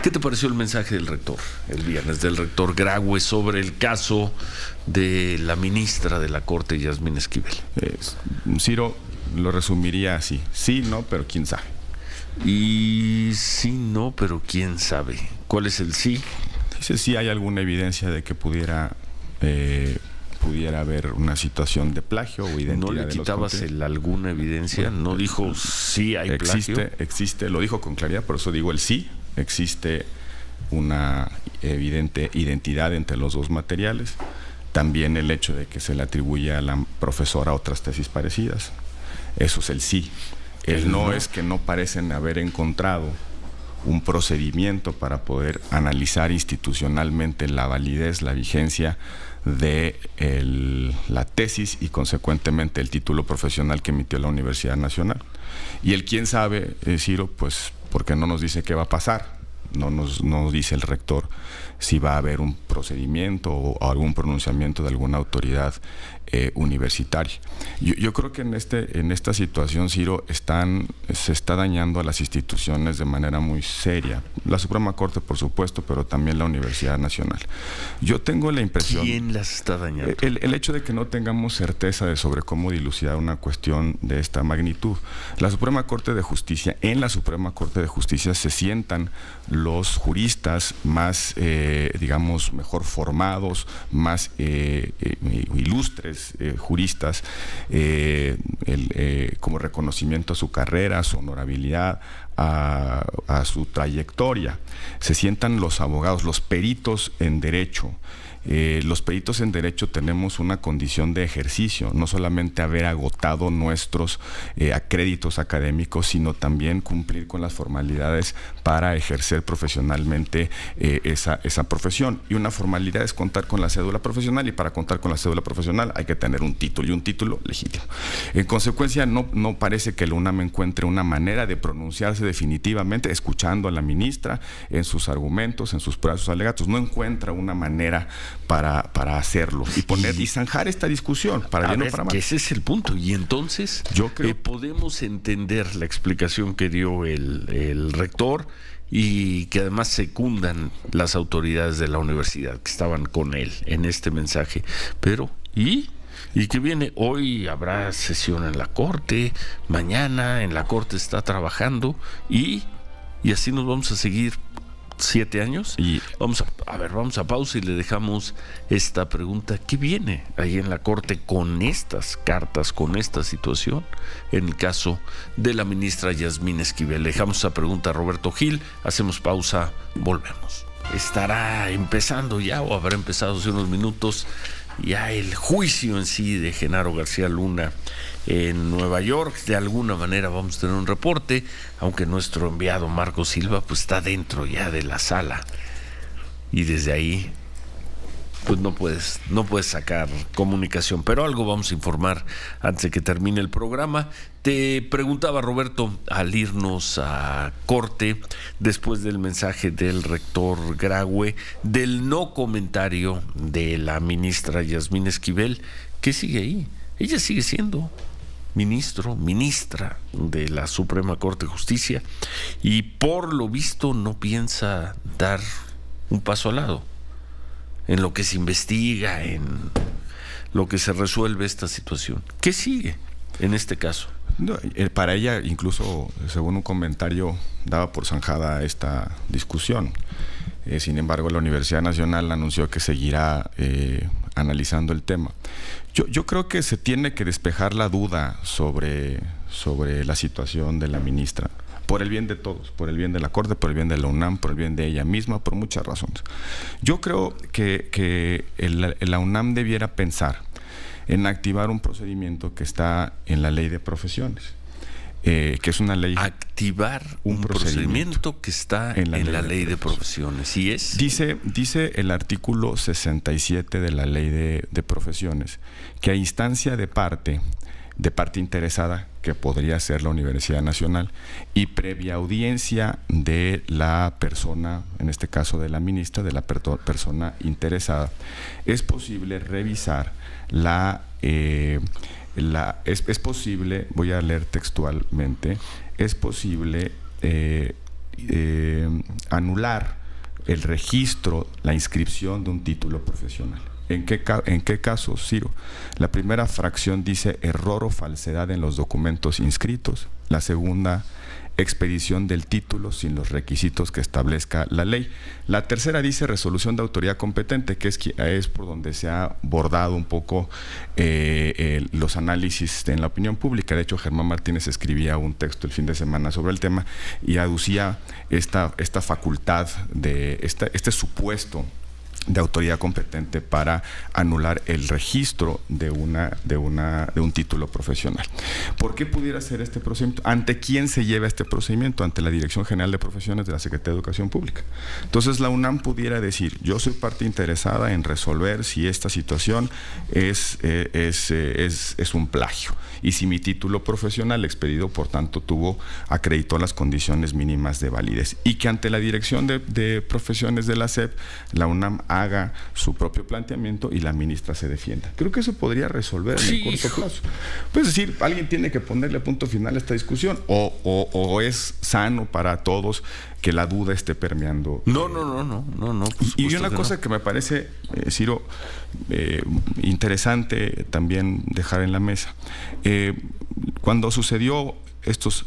¿Qué te pareció el mensaje del rector el viernes, del rector Graue, sobre el caso de la ministra de la Corte, Yasmín Esquivel? Ciro, lo resumiría así: sí, no, pero quién sabe. Y sí, no, pero quién sabe. ¿Cuál es el sí? Dice sí hay alguna evidencia de que pudiera haber una situación de plagio o identidad. ¿No le quitabas alguna evidencia? Bueno, ¿no dijo sí hay plagio? Existe, lo dijo con claridad, por eso digo el sí. Existe una evidente identidad entre los dos materiales. También el hecho de que se le atribuye a la profesora otras tesis parecidas. Eso es el sí. El no es que no parecen haber encontrado un procedimiento para poder analizar institucionalmente la validez, la vigencia de la tesis y consecuentemente el título profesional que emitió la Universidad Nacional. Y el quién sabe, Ciro, pues porque no nos dice qué va a pasar. No nos dice el rector si va a haber un procedimiento o algún pronunciamiento de alguna autoridad universitaria. Yo creo que en esta situación, Ciro, se está dañando a las instituciones de manera muy seria. La Suprema Corte, por supuesto, pero también la Universidad Nacional. Yo tengo la impresión... ¿Quién las está dañando? El hecho de que no tengamos certeza sobre cómo dilucidar una cuestión de esta magnitud. La Suprema Corte de Justicia, en la Suprema Corte de Justicia se sientan los juristas más, digamos, mejor formados, más ilustres juristas, como reconocimiento a su carrera, a su honorabilidad, a su trayectoria. Se sientan los abogados, los peritos en derecho. Los peritos en derecho tenemos una condición de ejercicio, no solamente haber agotado nuestros créditos académicos, sino también cumplir con las formalidades para ejercer profesionalmente esa profesión. Y una formalidad es contar con la cédula profesional, y para contar con la cédula profesional hay que tener un título, y un título legítimo. En consecuencia, no parece que la UNAM encuentre una manera de pronunciarse definitivamente, escuchando a la ministra en sus argumentos, en sus pruebas, sus alegatos. No encuentra una manera para hacerlo y zanjar esta discusión para bien o para mal. Ese es el punto. Y entonces yo creo podemos entender la explicación que dio el rector, y que además secundan las autoridades de la universidad que estaban con él en este mensaje. Pero ¿y qué viene? Hoy habrá sesión en la Corte, mañana en la Corte está trabajando, y así nos vamos a seguir 7 años. Y vamos a pausa y le dejamos esta pregunta: ¿qué viene ahí en la Corte con estas cartas, con esta situación en el caso de la ministra Yasmín Esquivel? Le dejamos esa pregunta a Roberto Gil, hacemos pausa, volvemos. Estará empezando ya, o habrá empezado hace unos minutos, ya el juicio en sí de Genaro García Luna en Nueva York. De alguna manera vamos a tener un reporte, aunque nuestro enviado Marco Silva pues está dentro ya de la sala, y desde ahí pues no puedes sacar comunicación, pero algo vamos a informar antes de que termine el programa. Te preguntaba, Roberto, al irnos a corte, después del mensaje del rector Graue, del no comentario de la ministra Yasmín Esquivel, ¿qué sigue ahí? Ella sigue siendo ministra de la Suprema Corte de Justicia, y por lo visto no piensa dar un paso al lado en lo que se investiga, en lo que se resuelve esta situación. ¿Qué sigue en este caso? No, para ella, incluso según un comentario, daba por zanjada esta discusión. Sin embargo, la Universidad Nacional anunció que seguirá analizando el tema. Yo creo que se tiene que despejar la duda sobre la situación de la ministra, por el bien de todos, por el bien de la Corte, por el bien de la UNAM, por el bien de ella misma, por muchas razones. Yo creo que la UNAM debiera pensar en activar un procedimiento que está en la Ley de Profesiones, que es una ley... Activar un procedimiento que está en la Ley de Profesiones. ¿Y es? Dice el artículo 67 de la Ley de Profesiones que a instancia de parte interesada, que podría ser la Universidad Nacional, y previa audiencia de la persona, en este caso de la ministra, de la persona interesada, es posible revisar es posible, voy a leer textualmente, es posible anular el registro, la inscripción de un título profesional. ¿En qué caso, Ciro? La primera fracción dice error o falsedad en los documentos inscritos. La segunda, expedición del título sin los requisitos que establezca la ley. La tercera dice resolución de autoridad competente, que es por donde se ha bordado un poco los análisis en la opinión pública. De hecho, Germán Martínez escribía un texto el fin de semana sobre el tema y aducía esta facultad de este supuesto de autoridad competente para anular el registro de un título profesional. ¿Por qué pudiera ser este procedimiento? ¿Ante quién se lleva este procedimiento? Ante la Dirección General de Profesiones de la Secretaría de Educación Pública. Entonces la UNAM pudiera decir, yo soy parte interesada en resolver si esta situación es un plagio y si mi título profesional expedido, por tanto, acreditó las condiciones mínimas de validez, y que ante la Dirección de Profesiones de la SEP, la UNAM haga su propio planteamiento y la ministra se defienda. Creo que eso podría resolver en el corto plazo. Pues es decir, alguien tiene que ponerle punto final a esta discusión, o es sano para todos que la duda esté permeando. No. Y una cosa que me parece, Ciro, interesante también dejar en la mesa. Cuando sucedió estos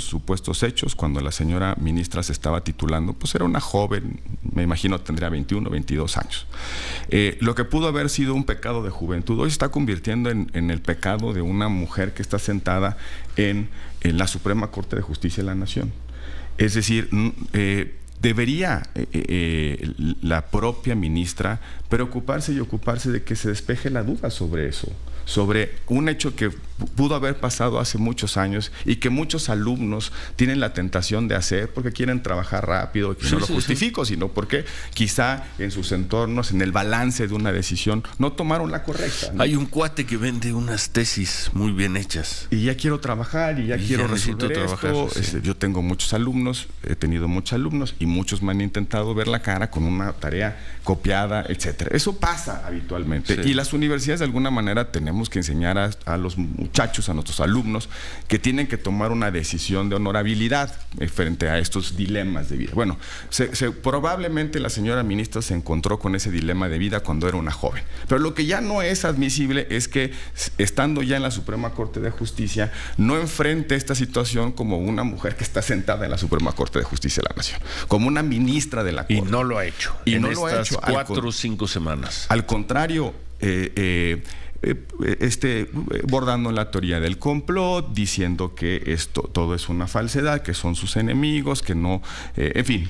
supuestos hechos, cuando la señora ministra se estaba titulando, pues era una joven, me imagino tendría 21, 22 años. Lo que pudo haber sido un pecado de juventud, hoy se está convirtiendo en el pecado de una mujer que está sentada en la Suprema Corte de Justicia de la Nación. Es decir, debería la propia ministra preocuparse y ocuparse de que se despeje la duda sobre eso, sobre un hecho que pudo haber pasado hace muchos años y que muchos alumnos tienen la tentación de hacer porque quieren trabajar rápido, y no lo justifico, sino porque quizá en sus entornos, en el balance de una decisión, no tomaron la correcta, ¿no? Hay un cuate que vende unas tesis muy bien hechas. Y ya quiero trabajar y ya quiero resolver esto. Sí. Yo tengo muchos alumnos, he tenido muchos alumnos y muchos me han intentado ver la cara con una tarea copiada, etcétera. Eso pasa habitualmente. Sí. Y las universidades de alguna manera tenemos que enseñar a los muchachos, a nuestros alumnos, que tienen que tomar una decisión de honorabilidad frente a estos dilemas de vida. Bueno, probablemente la señora ministra se encontró con ese dilema de vida cuando era una joven. Pero lo que ya no es admisible es que, estando ya en la Suprema Corte de Justicia, no enfrente esta situación como una mujer que está sentada en la Suprema Corte de Justicia de la Nación, como una ministra de la Corte. Y no lo ha hecho. Y en no lo ha hecho. 4 o 5 semanas. Al contrario, bordando la teoría del complot, diciendo que todo es una falsedad, que son sus enemigos, que no, en fin,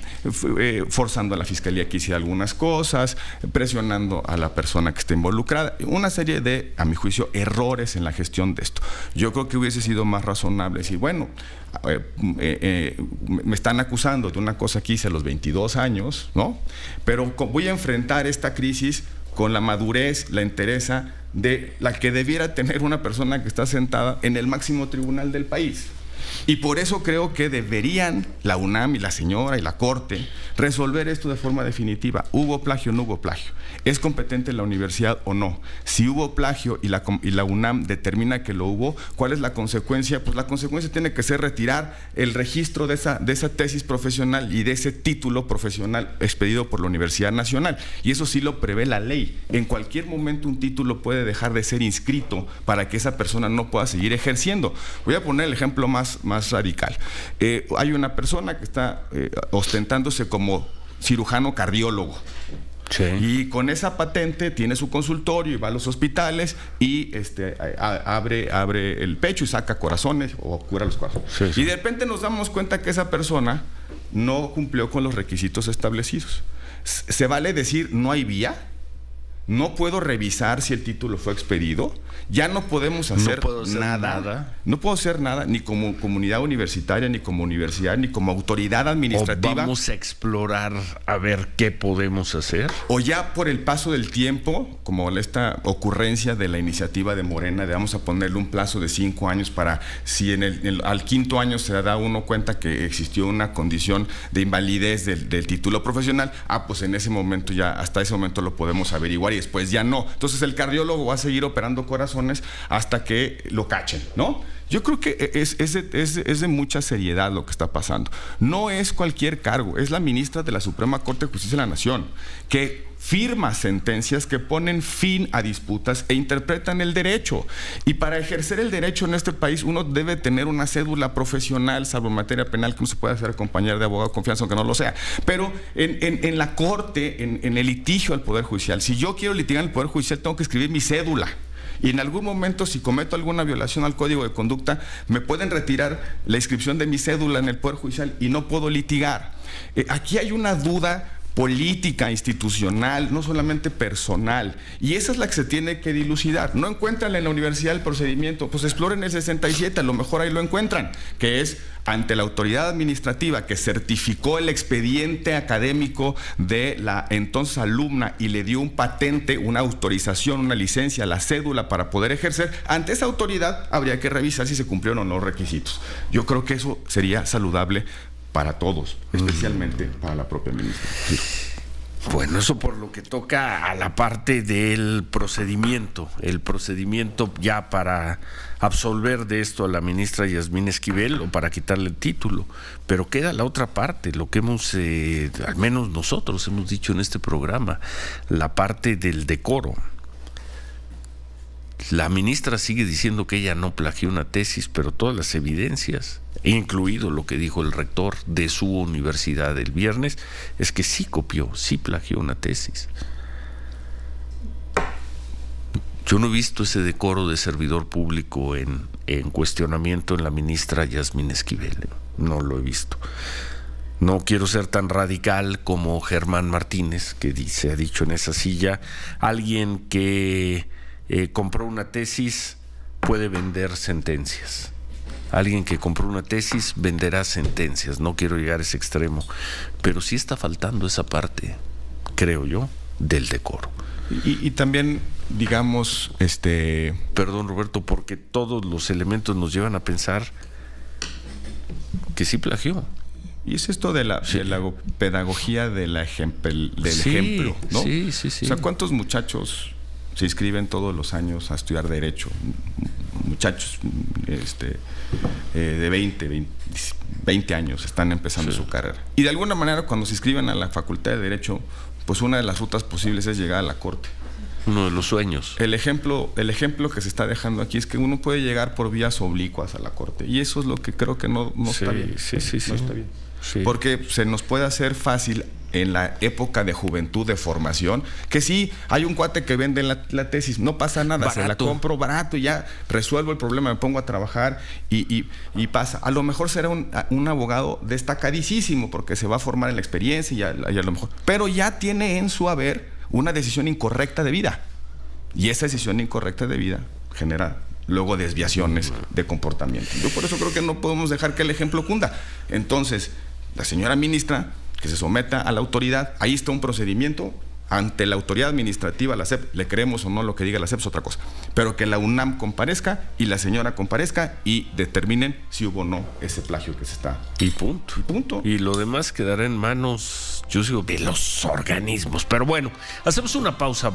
forzando a la fiscalía que hiciera algunas cosas, presionando a la persona que está involucrada, una serie de, a mi juicio, errores en la gestión de esto. Yo creo que hubiese sido más razonable decir, bueno, me están acusando de una cosa que hice a los 22 años, ¿no? Pero voy a enfrentar esta crisis con la madurez, la entereza de la que debiera tener una persona que está sentada en el máximo tribunal del país. Y por eso creo que deberían la UNAM y la señora y la Corte resolver esto de forma definitiva. ¿Hubo plagio o no hubo plagio? ¿Es competente la universidad o no? Si hubo plagio y la UNAM determina que lo hubo, ¿cuál es la consecuencia? Pues la consecuencia tiene que ser retirar el registro de esa tesis profesional y de ese título profesional expedido por la Universidad Nacional. Y eso sí lo prevé la ley. En cualquier momento un título puede dejar de ser inscrito para que esa persona no pueda seguir ejerciendo. Voy a poner el ejemplo más radical. Hay una persona que está ostentándose como cirujano cardiólogo. Sí. Y con esa patente tiene su consultorio y va a los hospitales y abre el pecho y saca corazones o cura los corazones. Sí, sí. Y de repente nos damos cuenta que esa persona no cumplió con los requisitos establecidos. ¿Se vale decir no hay vía? ¿No puedo revisar si el título fue expedido? Ya no podemos hacer nada. No puedo hacer nada, ni como comunidad universitaria, ni como universidad, ni como autoridad administrativa. ¿O vamos a explorar a ver qué podemos hacer? O ya por el paso del tiempo, como esta ocurrencia de la iniciativa de Morena, de vamos a ponerle un plazo de 5 años para si al 5º año se da uno cuenta que existió una condición de invalidez del título profesional, pues en ese momento ya, hasta ese momento lo podemos averiguar y después ya no. Entonces el cardiólogo va a seguir operando corazones hasta que lo cachen, ¿no? Yo creo que es de mucha seriedad lo que está pasando. No es cualquier cargo, es la ministra de la Suprema Corte de Justicia de la Nación, que firma sentencias que ponen fin a disputas e interpretan el derecho. Y para ejercer el derecho en este país uno debe tener una cédula profesional, salvo en materia penal, que no se puede hacer acompañar de abogado de confianza, aunque no lo sea. Pero en la corte, en el litigio al Poder Judicial, si yo quiero litigar en el Poder Judicial, tengo que escribir mi cédula. Y en algún momento, si cometo alguna violación al Código de Conducta, me pueden retirar la inscripción de mi cédula en el Poder Judicial y no puedo litigar. Aquí hay una duda política, institucional, no solamente personal, y esa es la que se tiene que dilucidar. No encuentran en la universidad el procedimiento, pues exploren el 67, a lo mejor ahí lo encuentran, que es ante la autoridad administrativa que certificó el expediente académico de la entonces alumna y le dio un patente, una autorización, una licencia, la cédula para poder ejercer. Ante esa autoridad habría que revisar si se cumplieron o no los requisitos. Yo creo que eso sería saludable para todos, especialmente para la propia ministra. Sí. Bueno, eso por lo que toca a la parte del procedimiento, el procedimiento ya para absolver de esto a la ministra Yasmín Esquivel o para quitarle el título, pero queda la otra parte, lo que hemos, al menos nosotros hemos dicho en este programa, la parte del decoro. La ministra sigue diciendo que ella no plagió una tesis, pero todas las evidencias, incluido lo que dijo el rector de su universidad el viernes, es que sí copió, sí plagió una tesis. Yo no he visto ese decoro de servidor público en cuestionamiento en la ministra Yasmín Esquivel, no lo he visto. No quiero ser tan radical como Germán Martínez, que se ha dicho en esa silla, alguien que compró una tesis puede vender sentencias. Alguien que compró una tesis venderá sentencias. No quiero llegar a ese extremo, pero sí está faltando esa parte, creo yo, del decoro. Y también, digamos, Perdón, Roberto, porque todos los elementos nos llevan a pensar que sí plagió. Y es esto de la pedagogía del ejemplo, ¿no? Sí. O sea, ¿cuántos muchachos se inscriben todos los años a estudiar Derecho? Muchachos de 20 años están empezando su carrera. Y de alguna manera, cuando se inscriben a la Facultad de Derecho, pues una de las rutas posibles es llegar a la Corte. Uno de los sueños. El ejemplo que se está dejando aquí es que uno puede llegar por vías oblicuas a la Corte. Y eso es lo que creo que no está bien. Sí. No está bien. Sí. Porque se nos puede hacer fácil en la época de juventud, de formación, que sí, hay un cuate que vende la tesis, no pasa nada, barato. Se la compro barato y ya resuelvo el problema, me pongo a trabajar y pasa. A lo mejor será un abogado destacadísimo porque se va a formar en la experiencia y a lo mejor, pero ya tiene en su haber una decisión incorrecta de vida. Y esa decisión incorrecta de vida genera luego desviaciones de comportamiento. Yo por eso creo que no podemos dejar que el ejemplo cunda. Entonces, la señora ministra, que se someta a la autoridad, ahí está un procedimiento ante la autoridad administrativa, la SEP, le creemos o no lo que diga la SEP es otra cosa, pero que la UNAM comparezca y la señora comparezca y determinen si hubo o no ese plagio que se está. Y punto. Y punto. Y lo demás quedará en manos, yo digo, de los organismos. Pero bueno, hacemos una pausa.